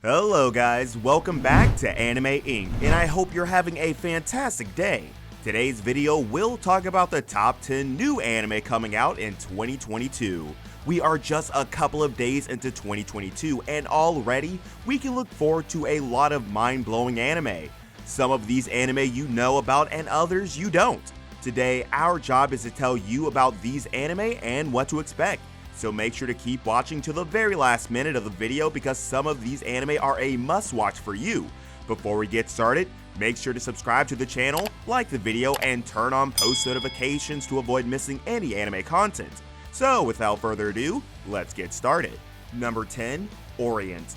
Hello guys, welcome back to Anime Inc. and I hope you're having a fantastic day. Today's video will talk about the top 10 new anime coming out in 2022. We are just a couple of days into 2022 and already we can look forward to a lot of mind-blowing anime. Some of these anime you know about and others you don't. Today our job is to tell you about these anime and what to expect. So make sure to keep watching to the very last minute of the video because some of these anime are a must-watch for you. Before we get started, make sure to subscribe to the channel, like the video, and turn on post notifications to avoid missing any anime content. So without further ado, let's get started. Number 10. Orient.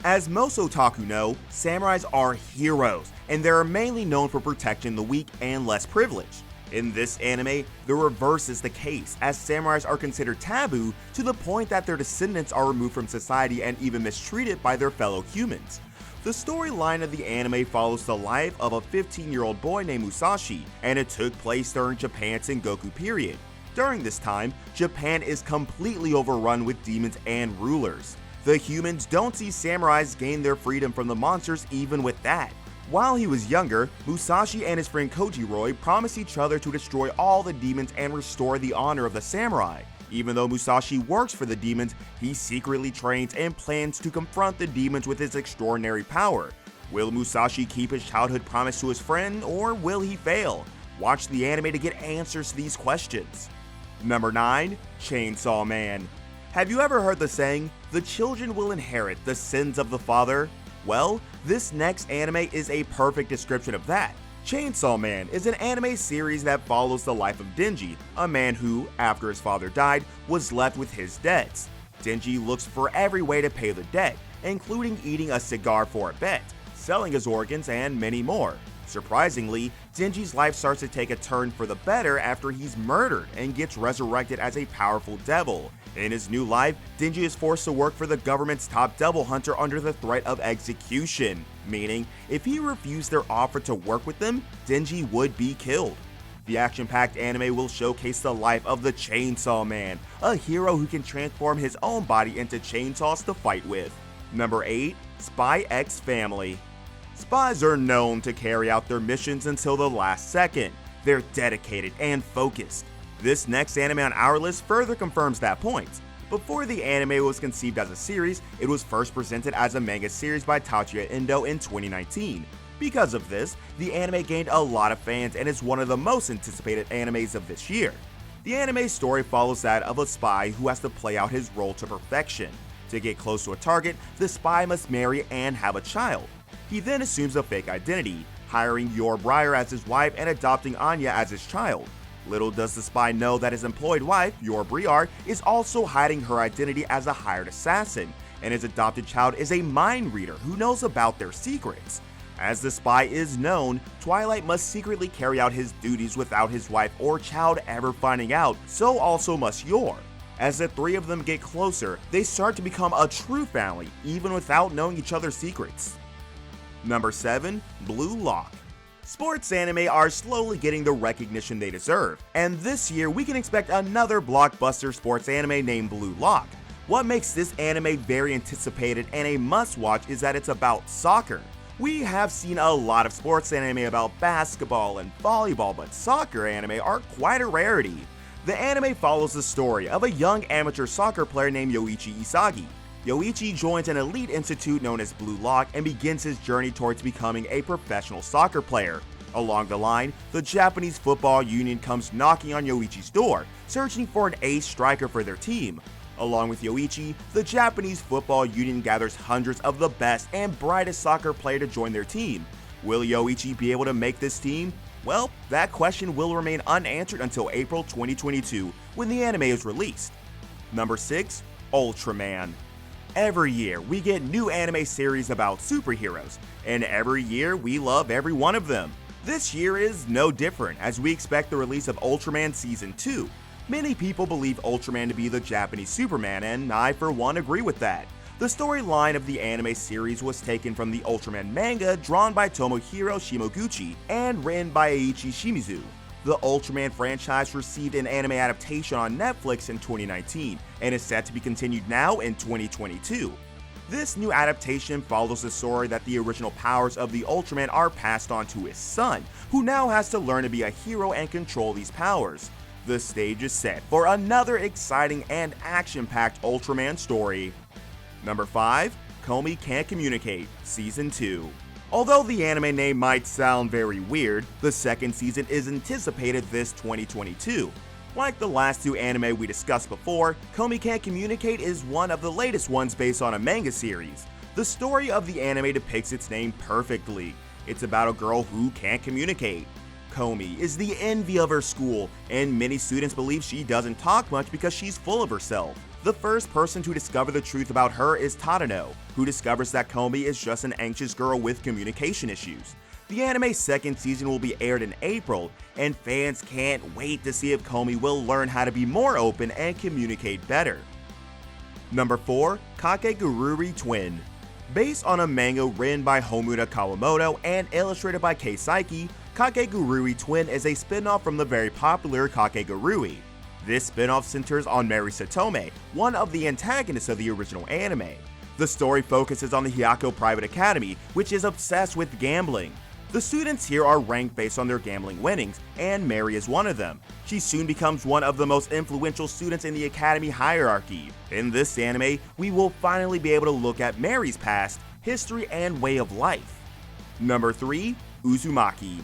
As most otaku know, samurais are heroes, and they are mainly known for protecting the weak and less privileged. In this anime, the reverse is the case, as samurais are considered taboo to the point that their descendants are removed from society and even mistreated by their fellow humans. The storyline of the anime follows the life of a 15-year-old boy named Musashi, and it took place during Japan's Sengoku period. During this time, Japan is completely overrun with demons and rulers. The humans don't see samurais gain their freedom from the monsters even with that. While he was younger, Musashi and his friend Kojiroi promised each other to destroy all the demons and restore the honor of the samurai. Even though Musashi works for the demons, he secretly trains and plans to confront the demons with his extraordinary power. Will Musashi keep his childhood promise to his friend, or will he fail? Watch the anime to get answers to these questions. Number 9. Chainsaw Man. Have you ever heard the saying, "The children will inherit the sins of the father"? Well, this next anime is a perfect description of that. Chainsaw Man is an anime series that follows the life of Denji, a man who, after his father died, was left with his debts. Denji looks for every way to pay the debt, including eating a cigar for a bet, selling his organs, and many more. Surprisingly, Denji's life starts to take a turn for the better after he's murdered and gets resurrected as a powerful devil. In his new life, Denji is forced to work for the government's top devil hunter under the threat of execution, meaning if he refused their offer to work with them, Denji would be killed. The action-packed anime will showcase the life of the Chainsaw Man, a hero who can transform his own body into chainsaws to fight with. Number 8. Spy X Family. Spies are known to carry out their missions until the last second. They're dedicated and focused. This next anime on our list further confirms that point. Before the anime was conceived as a series, it was first presented as a manga series by Tachiya Endo in 2019. Because of this, the anime gained a lot of fans and is one of the most anticipated animes of this year. The anime story follows that of a spy who has to play out his role to perfection. To get close to a target, the spy must marry and have a child. He then assumes a fake identity, hiring Yor Breyer as his wife and adopting Anya as his child. Little does the spy know that his employed wife, Yor Breyer, is also hiding her identity as a hired assassin, and his adopted child is a mind reader who knows about their secrets. As the spy is known, Twilight must secretly carry out his duties without his wife or child ever finding out, so also must Yor. As the three of them get closer, they start to become a true family, even without knowing each other's secrets. Number 7. Blue Lock. Sports anime are slowly getting the recognition they deserve, and this year we can expect another blockbuster sports anime named Blue Lock. What makes this anime very anticipated and a must-watch is that it's about soccer. We have seen a lot of sports anime about basketball and volleyball, but soccer anime are quite a rarity. The anime follows the story of a young amateur soccer player named Yoichi Isagi. Yoichi joins an elite institute known as Blue Lock and begins his journey towards becoming a professional soccer player. Along the line, the Japanese Football Union comes knocking on Yoichi's door, searching for an ace striker for their team. Along with Yoichi, the Japanese Football Union gathers hundreds of the best and brightest soccer players to join their team. Will Yoichi be able to make this team? Well, that question will remain unanswered until April 2022, when the anime is released. Number 6. Ultraman. Every year, we get new anime series about superheroes, and every year, we love every one of them. This year is no different, as we expect the release of Ultraman Season 2. Many people believe Ultraman to be the Japanese Superman, and I for one agree with that. The storyline of the anime series was taken from the Ultraman manga drawn by Tomohiro Shimoguchi and written by Eiichi Shimizu. The Ultraman franchise received an anime adaptation on Netflix in 2019 and is set to be continued now in 2022. This new adaptation follows the story that the original powers of the Ultraman are passed on to his son, who now has to learn to be a hero and control these powers. The stage is set for another exciting and action-packed Ultraman story. Number 5. Komi Can't Communicate, Season 2. Although the anime name might sound very weird, the second season is anticipated this 2022. Like the last two anime we discussed before, Komi Can't Communicate is one of the latest ones based on a manga series. The story of the anime depicts its name perfectly. It's about a girl who can't communicate. Komi is the envy of her school, and many students believe she doesn't talk much because she's full of herself. The first person to discover the truth about her is Tadano, who discovers that Komi is just an anxious girl with communication issues. The anime's second season will be aired in April, and fans can't wait to see if Komi will learn how to be more open and communicate better. Number 4. Kakegurui Twin. Based on a manga written by Homura Kawamoto and illustrated by Kei Saiki, Kakegurui Twin is a spin-off from the very popular Kakegurui. This spin-off centers on Mary Satome, one of the antagonists of the original anime. The story focuses on the Hyako Private Academy, which is obsessed with gambling. The students here are ranked based on their gambling winnings, and Mary is one of them. She soon becomes one of the most influential students in the academy hierarchy. In this anime, we will finally be able to look at Mary's past, history, and way of life. Number 3. Uzumaki.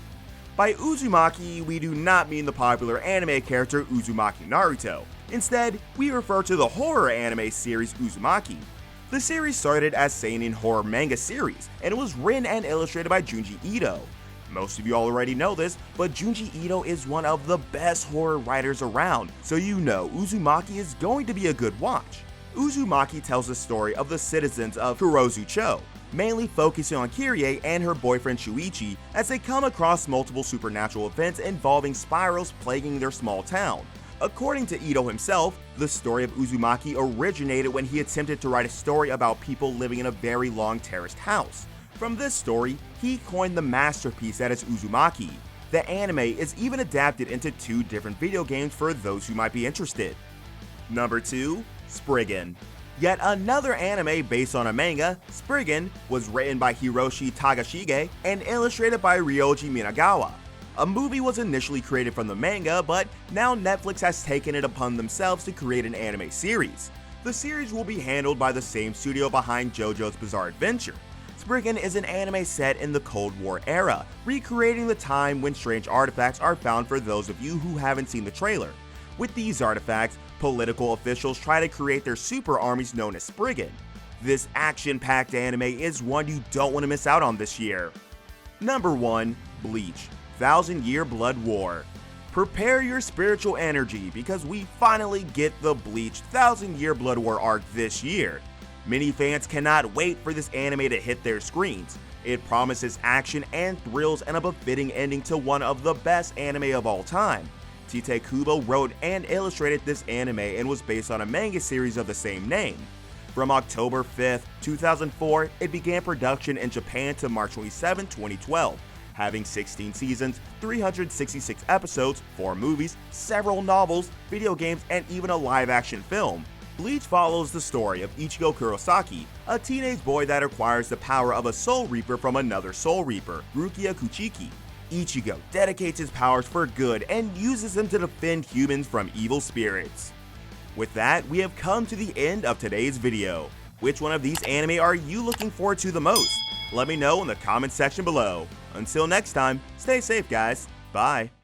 By Uzumaki, we do not mean the popular anime character Uzumaki Naruto. Instead, we refer to the horror anime series Uzumaki. The series started as seinen horror manga series, and it was written and illustrated by Junji Ito. Most of you already know this, but Junji Ito is one of the best horror writers around, so you know Uzumaki is going to be a good watch. Uzumaki tells the story of the citizens of Kurozu-cho, mainly focusing on Kirie and her boyfriend Shuichi as they come across multiple supernatural events involving spirals plaguing their small town. According to Ito himself, the story of Uzumaki originated when he attempted to write a story about people living in a very long terraced house. From this story, he coined the masterpiece that is Uzumaki. The anime is even adapted into 2 different video games for those who might be interested. Number 2. Spriggan. Yet another anime based on a manga, Spriggan was written by Hiroshi Takashige and illustrated by Ryoji Minagawa. A movie was initially created from the manga, but now Netflix has taken it upon themselves to create an anime series. The series will be handled by the same studio behind JoJo's Bizarre Adventure. Spriggan is an anime set in the Cold War era, recreating the time when strange artifacts are found for those of you who haven't seen the trailer. With these artifacts, political officials try to create their super armies known as Spriggan. This action-packed anime is one you don't want to miss out on this year. Number 1. Bleach. 1000-Year Blood War. Prepare your spiritual energy because we finally get the Bleach 1000-Year Blood War arc this year. Many fans cannot wait for this anime to hit their screens. It promises action and thrills and a befitting ending to one of the best anime of all time. Tite Kubo wrote and illustrated this anime and was based on a manga series of the same name. From October 5th, 2004, it began production in Japan to March 27, 2012. Having 16 seasons, 366 episodes, 4 movies, several novels, video games, and even a live-action film. Bleach follows the story of Ichigo Kurosaki, a teenage boy that acquires the power of a Soul Reaper from another Soul Reaper, Rukia Kuchiki. Ichigo dedicates his powers for good and uses them to defend humans from evil spirits. With that, we have come to the end of today's video. Which one of these anime are you looking forward to the most? Let me know in the comment section below. Until next time, stay safe guys, bye.